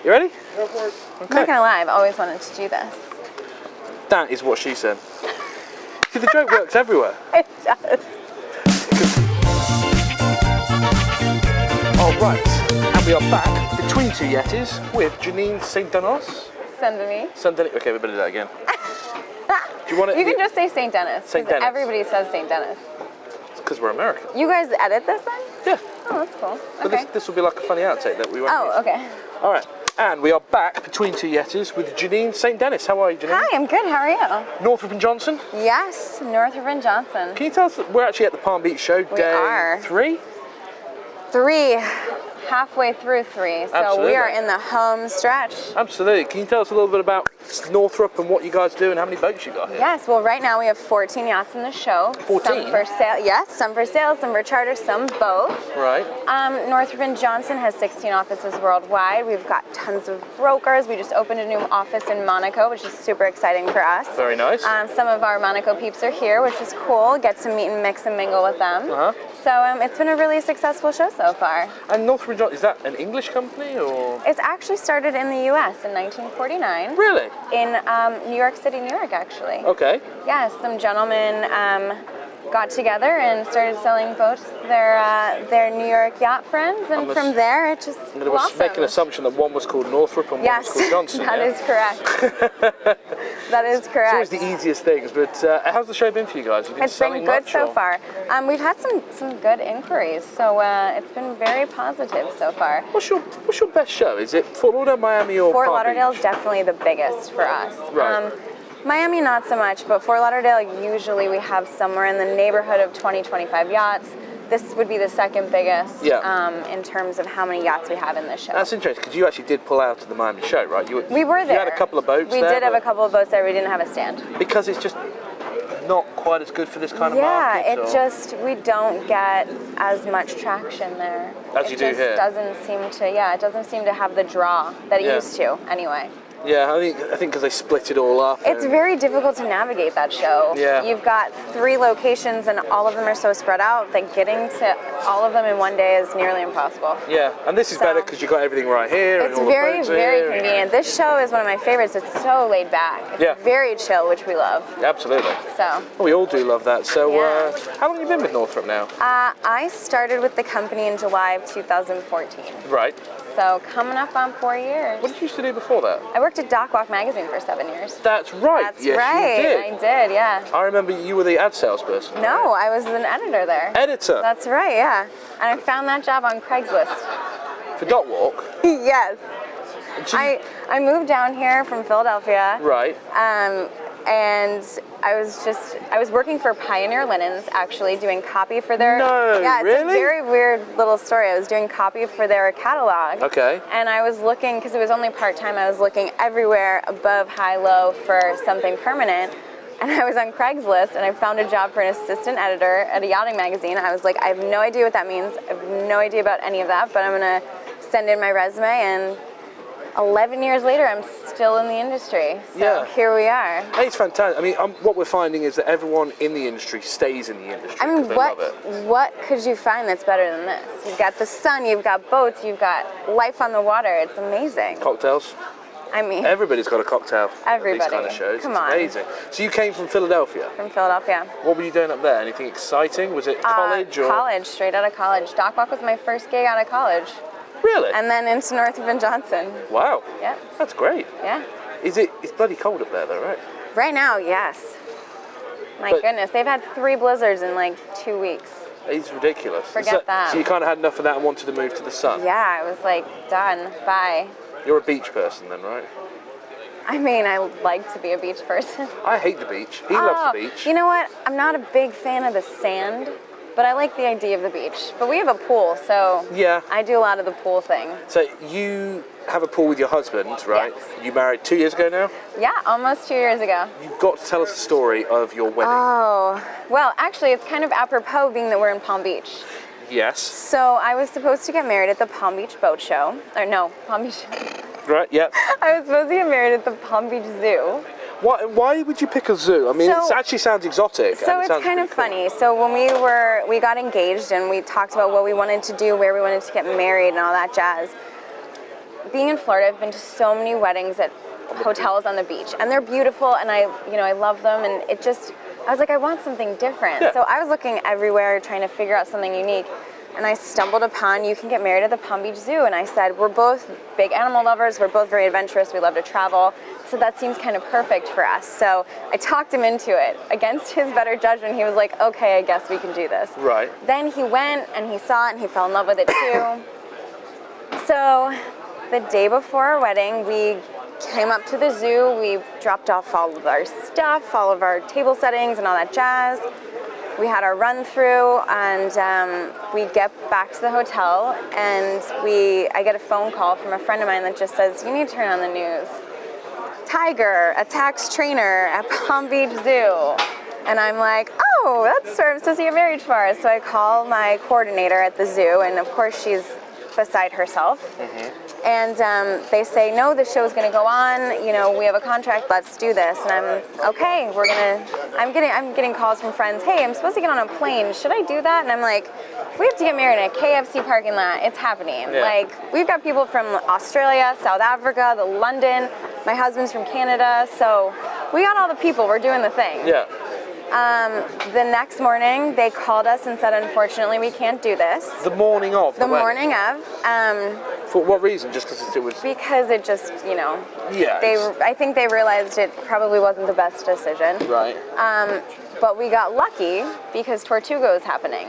You ready? Go for it. Okay. I'm not gonna lie, I've always wanted to do this. That is what she said. See, the joke works everywhere. It does. All right, and we are back between two Yetis with Janine St Denis. St Denis. St Denis. Okay, we better do that again. Do you want it? You can just say St Denis. St. Denis. Everybody says St Denis. It's because we're American. You guys edit this then? Yeah. Oh, that's cool. But Okay. this will be like a funny outtake that we won't use. Oh, okay. All right, and we are back between two Yetis with Janine St Denis. How are you, Janine? Hi, I'm good. How are you? Northrop Johnson. Yes, Northrop Johnson. Can you tell us, we're actually at the Palm Beach show, We day are. 3? 3. Halfway through 3, so Absolutely. we are in the home stretch. Absolutely. Can you tell us a little bit about Northrop and what you guys do and how many boats you got here? Yes, well right now we have 14 yachts in the show. 14? Some for sale, yes, some for sale, some for charter, some both. Right. Northrop Johnson has 16 offices worldwide. We've got tons of brokers. We just opened a new office in Monaco, which is super exciting for us. Very nice. Some of our Monaco peeps are here, which is cool. Get to meet and mix and mingle with them. Uh-huh. So it's been a really successful show so far. And Northrop Johnson, is that an English company or? It's actually started in the U.S. in 1949. Really? In New York City, New York, actually. Okay. Yes, some gentlemen got together and started selling boats to their New York yacht friends, and from there it just I'm going to blossomed. make an assumption that one was called Northrop and one was called Johnson. That is correct. That is It's correct. always the easiest things, but how's the show been for you guys? Have you been It's been selling good much, so or? far. We've had some good inquiries, so it's been very positive so far. What's your best show? Is it Fort Lauderdale, Miami, or Fort Palm Lauderdale is Beach? definitely the biggest for us. Right. Miami not so much, but Fort Lauderdale usually we have somewhere in the neighborhood of 20-25 yachts. This would be the second biggest in terms of how many yachts we have in this show. That's interesting because you actually did pull out of the Miami show, right? We were there. You had a couple of boats We there. did have a couple of boats there. We didn't have a stand. Because it's just not quite as good for this kind of market? Yeah, we don't get as much traction there. As you do here? It doesn't seem to have the draw that it used to, anyway. Yeah, I think because they split it all up. It's very difficult to navigate that show. Yeah. You've got 3 locations and all of them are so spread out that getting to all of them in one day is nearly impossible. Yeah, and this is better because you've got everything right here. It's and all very, the boats very here. convenient. This show is one of my favorites. It's so laid back. It's very chill, which we love. Absolutely. So. We all do love that. So, Yeah. how long have you been with Northrop now? I started with the company in July of 2014. Right. So coming up on 4 years. What did you used to do before that? I worked at Dock Walk magazine for 7 years. That's right. That's yes, right. You did. I did, yeah. I remember you were the ad salesperson. No, I was an editor there. Editor? That's right, yeah. And I found that job on Craigslist. For Dot Walk? Yes. I moved down here from Philadelphia. Right. And I was working for Pioneer Linens, actually, doing copy for their... No, yeah, it's really? a very weird little story. I was doing copy for their catalog. Okay. And I was looking, because it was only part-time, I was looking everywhere above, high, low for something permanent. And I was on Craigslist, and I found a job for an assistant editor at a yachting magazine. I was like, I have no idea what that means. I have no idea about any of that, but I'm going to send in my resume, and 11 years later, I'm still in the industry. So here we are. Hey, it's fantastic. I mean, what we're finding is that everyone in the industry stays in the industry. I mean, they love it. what could you find that's better than this? You've got the sun, you've got boats, you've got life on the water. It's amazing. Cocktails. I mean, everybody's got a cocktail. Everybody. At these kind of shows. Come it's on. Amazing. So you came from Philadelphia. From Philadelphia. What were you doing up there? Anything exciting? Was it college or? College, straight out of college. Dock Walk was my first gig out of college. Really? And then into Northrop Johnson. Wow. Yep. That's great. Yeah. It's bloody cold up there though, right? Right now, yes. My goodness, they've had 3 blizzards in like 2 weeks. It's ridiculous. Forget that. So you kind of had enough of that and wanted to move to the sun? Yeah, I was like, done, bye. You're a beach person then, right? I mean, I like to be a beach person. I hate the beach. He loves the beach. You know what? I'm not a big fan of the sand, but I like the idea of the beach. But we have a pool, so yeah, I do a lot of the pool thing. So you have a pool with your husband, right? Yes. You married 2 years ago now? Yeah, almost 2 years ago. You've got to tell us the story of your wedding. Oh, well, actually, it's kind of apropos being that we're in Palm Beach. Yes. So I was supposed to get married at the Palm Beach Boat Show. Or no, Palm Beach. Right, yep. I was supposed to get married at the Palm Beach Zoo. Why would you pick a zoo? I mean, it actually sounds exotic. So it's kind of funny. So when we got engaged and we talked about what we wanted to do, where we wanted to get married and all that jazz, being in Florida, I've been to so many weddings at hotels on the beach, and they're beautiful, and I love them, and I was like, I want something different. Yeah. So I was looking everywhere trying to figure out something unique, and I stumbled upon you can get married at the Palm Beach Zoo, and I said, we're both big animal lovers, we're both very adventurous, we love to travel, so that seems kind of perfect for us. So I talked him into it. Against his better judgment, he was like, okay, I guess we can do this. Right. Then he went and he saw it and he fell in love with it too. So the day before our wedding, we came up to the zoo, we dropped off all of our stuff, all of our table settings and all that jazz. We had our run through, and we get back to the hotel, and I get a phone call from a friend of mine that just says, you need to turn on the news. Tiger attacks trainer at Palm Beach Zoo. And I'm like, oh, that's where I'm supposed to get married for. So I call my coordinator at the zoo, and of course she's beside herself. Mm-hmm. And they say, no, the show's gonna go on, we have a contract, let's do this. And I'm, okay, I'm getting calls from friends, hey, I'm supposed to get on a plane, should I do that? And I'm like, if we have to get married in a KFC parking lot, it's happening. Yeah. Like, we've got people from Australia, South Africa, London, my husband's from Canada, so we got all the people, we're doing the thing. Yeah. The next morning, they called us and said, unfortunately, we can't do this. The morning of? The morning of. For what reason? Just because it was... Because it just, Yeah. I think they realized it probably wasn't the best decision. Right. But we got lucky because Tortuga was happening.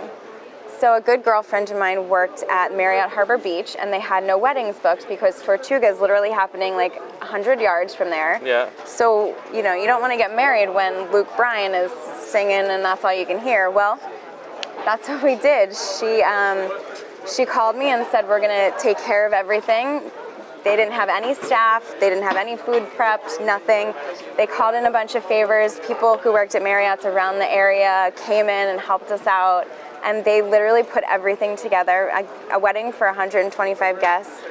So a good girlfriend of mine worked at Marriott Harbor Beach, and they had no weddings booked because Tortuga is literally happening like 100 yards from there. Yeah. So, you don't want to get married when Luke Bryan is singing and that's all you can hear. Well, that's what we did. She called me and said, we're going to take care of everything. They didn't have any staff, they didn't have any food prepped, nothing. They called in a bunch of favors. People who worked at Marriott's around the area came in and helped us out. And they literally put everything together, a wedding for 125 guests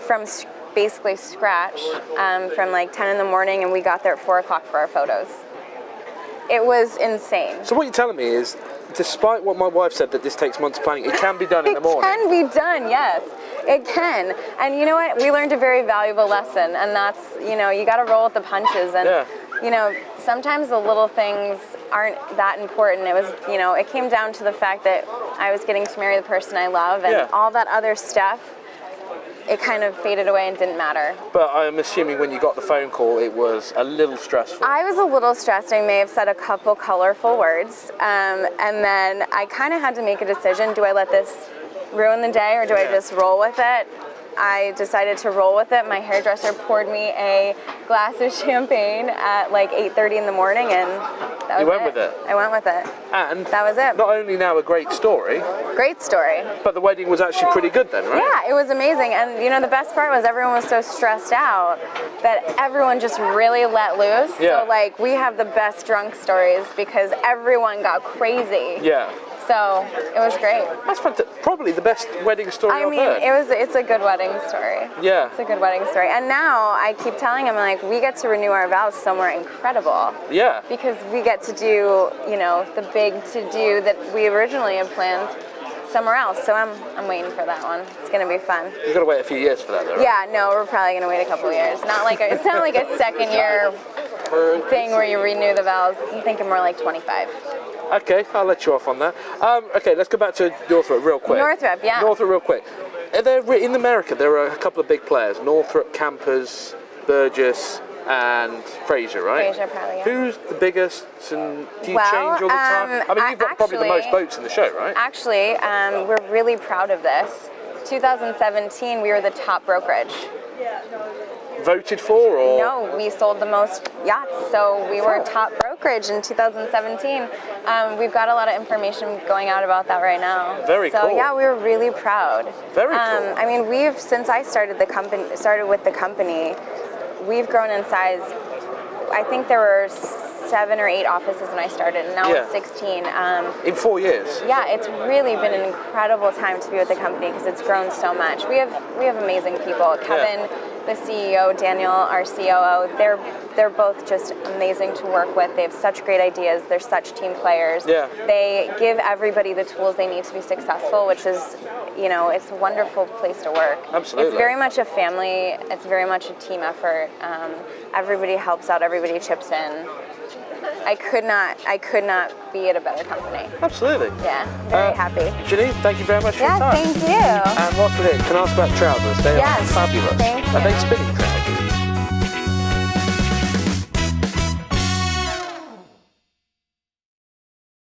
from basically scratch, from like 10 in the morning, and we got there at 4 o'clock for our photos. It was insane. So what you're telling me is, despite what my wife said that this takes months of planning, it can be done in the morning. It can be done, yes. It can. And you know what? We learned a very valuable lesson, and that's, you got to roll with the punches. And, sometimes the little things aren't that important. It was, it came down to the fact that I was getting to marry the person I love, and all that other stuff, it kind of faded away and didn't matter. But I'm assuming when you got the phone call, it was a little stressful. I was a little stressed. I may have said a couple colorful words. And then I kind of had to make a decision. Do I let this ruin the day, or do I just roll with it? I decided to roll with it. My hairdresser poured me a glass of champagne at like 8:30 in the morning, and that was You went with it? I went with it. And that was it. Not only now a great story. Great story. But the wedding was actually pretty good then, right? Yeah, it was amazing. And the best part was everyone was so stressed out that everyone just really let loose. Yeah. So like we have the best drunk stories because everyone got crazy. Yeah. So it was great. That's fantastic. Probably the best wedding story I've heard. It's a good wedding story. Yeah. It's a good wedding story. And now I keep telling him, like, we get to renew our vows somewhere incredible. Yeah. Because we get to do, the big to-do that we originally had planned somewhere else. So I'm waiting for that one. It's gonna be fun. You've got to wait a few years for that though, right? Yeah, no, we're probably gonna wait a couple of years. It's not like a second year thing where you renew the vows. I'm thinking more like 25. Okay, I'll let you off on that. Okay, let's go back to Northrop real quick. Northrop, yeah. Northrop real quick. In America, there are a couple of big players. Northrop, Campers, Burgess, and Fraser, right? Fraser, probably, yeah. Who's the biggest, and do you change all the time? I mean, you've got probably the most boats in the show, right? Actually, we're really proud of this. 2017, we were the top brokerage. Voted for, or? No, we sold the most yachts, so we were top brokerage in 2017. We've got a lot of information going out about that right now. Very cool. So yeah, we were really proud. Very cool. I mean, since I started with the company, we've grown in size. I think there were 7 or 8 offices when I started, and now it's 16. In 4 years? Yeah, it's really been an incredible time to be with the company because it's grown so much. We have amazing people. Kevin the CEO, Daniel, our COO, they're both just amazing to work with. They have such great ideas. They're such team players. Yeah. They give everybody the tools they need to be successful, which is, it's a wonderful place to work. Absolutely. It's very much a family. It's very much a team effort. Everybody helps out. Everybody chips in. I could not be at a better company. Absolutely. Yeah, very happy. Janine, thank you very much for your Yeah, time. thank you. And whilst we're here, can I ask about trousers? They Yes, are fabulous. thank Are they you. spinning trousers?